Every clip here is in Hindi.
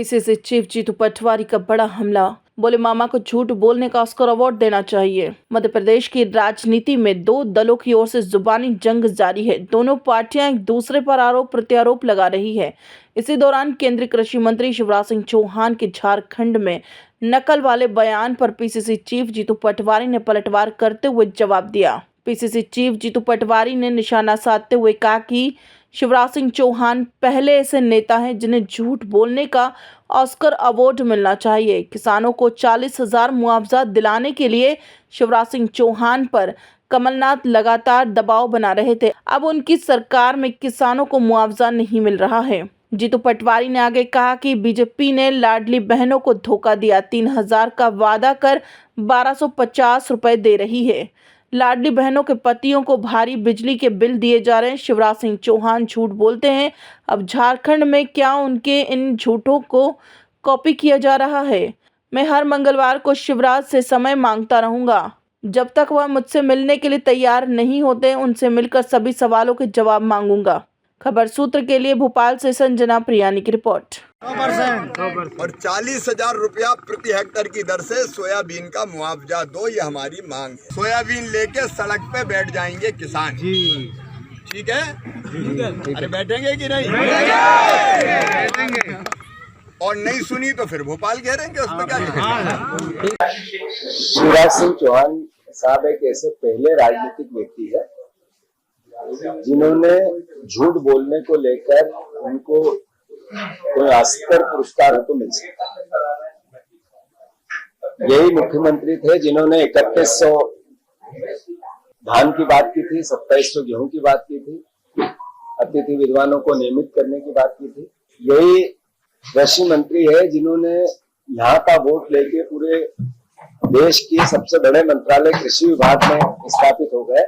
पीसीसी चीफ जीतू पटवारी का बड़ा हमला, बोले मामा को झूठ बोलने का ऑस्कर अवार्ड देना चाहिए। मध्य प्रदेश की राजनीति में दो दलों की ओर से जुबानी जंग जारी है। दोनों पार्टियां एक दूसरे पर आरोप प्रत्यारोप लगा रही है। इसी दौरान केंद्रीय कृषि मंत्री शिवराज सिंह चौहान के झारखंड में नकल वाले बयान पर पीसीसी चीफ जीतू पटवारी ने पलटवार करते हुए जवाब दिया। पीसीसी चीफ जीतू पटवारी ने निशाना साधते हुए कहा कि शिवराज सिंह चौहान पहले ऐसे नेता हैं जिन्हें झूठ बोलने का ऑस्कर अवार्ड मिलना चाहिए। किसानों को 40,000 मुआवजा दिलाने के लिए शिवराज सिंह चौहान पर कमलनाथ लगातार दबाव बना रहे थे। अब उनकी सरकार में किसानों को मुआवजा नहीं मिल रहा है। जीतू पटवारी ने आगे कहा कि बीजेपी ने लाडली बहनों को धोखा दिया। 3,000 का वादा कर 1250 रुपए दे रही है। लाडली बहनों के पतियों को भारी बिजली के बिल दिए जा रहे हैं। शिवराज सिंह चौहान झूठ बोलते हैं। अब झारखंड में क्या उनके इन झूठों को कॉपी किया जा रहा है? मैं हर मंगलवार को शिवराज से समय मांगता रहूंगा। जब तक वह मुझसे मिलने के लिए तैयार नहीं होते, उनसे मिलकर सभी सवालों के जवाब मांगूंगा। खबर सूत्र के लिए भोपाल से संजना प्रियानी की रिपोर्ट। 100% और 40,000 रुपया प्रति हेक्टेयर की दर से सोयाबीन का मुआवजा दो, ये हमारी मांग है। सोयाबीन लेके सड़क पे बैठ जाएंगे किसान जी, ठीक है? अरे बैठेंगे कि नहीं? और नहीं सुनी तो फिर भोपाल घेरेंगे, उसमें क्या? शिवराज सिंह चौहान साहब एक ऐसे पहले राजनीतिक व्यक्ति है जिन्होंने झूठ बोलने को लेकर उनको कोई ऑस्कर पुरस्कार तो मिल सकता है। यही मुख्यमंत्री थे जिन्होंने 3100 धान की बात की थी, 2700 गेहूं की बात की थी, अतिथि विद्वानों को नियमित करने की बात की थी। यही कृषि मंत्री है जिन्होंने यहाँ का वोट लेके पूरे देश के सबसे बड़े मंत्रालय कृषि विभाग में स्थापित हो गए,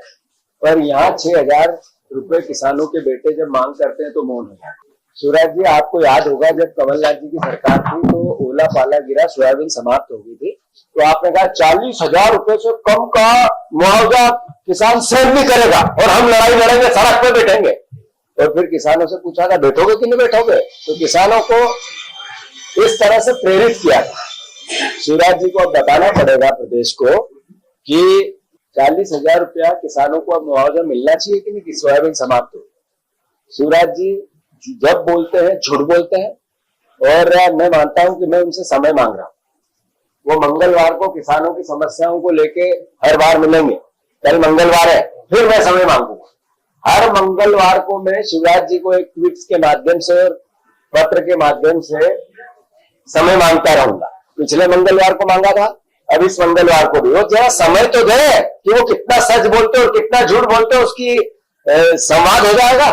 पर यहाँ 6,000 रुपए किसानों के बेटे जब मांग करते हैं तो मौन हो जाए। शिवराज जी, आपको याद होगा जब कमलनाथ जी की सरकार थी तो ओला पाला गिरा, सोयाबीन समाप्त हो गई थी, तो आपने कहा 40,000 रुपए से कम का मुआवजा किसान सहन नहीं करेगा और हम लड़ाई लड़ेंगे, सड़क पे बैठेंगे। और फिर किसानों से पूछा था बैठोगे कि नहीं बैठोगे, तो किसानों को इस तरह से प्रेरित किया था। शिवराज जी को अब बताना पड़ेगा प्रदेश को कि 40,000 रुपया किसानों को अब मुआवजा मिलना चाहिए कि नहीं, कि सोयाबीन समाप्त हो। शिवराज जी जब बोलते हैं झूठ बोलते हैं, और मैं मानता हूं कि मैं उनसे समय मांग रहा हूं। वो मंगलवार को किसानों की समस्याओं को लेके हर बार मिलेंगे। कल मंगलवार है, फिर मैं समय मांगूंगा। हर मंगलवार को मैं शिवराज जी को एक ट्वीट के माध्यम से और पत्र के माध्यम से समय मांगता रहूंगा। पिछले मंगलवार को मांगा था, अब इस मंगलवार को भी। वो जरा समय तो दे कि वो कितना सच बोलते और कितना झूठ बोलते, उसकी संवाद हो जाएगा।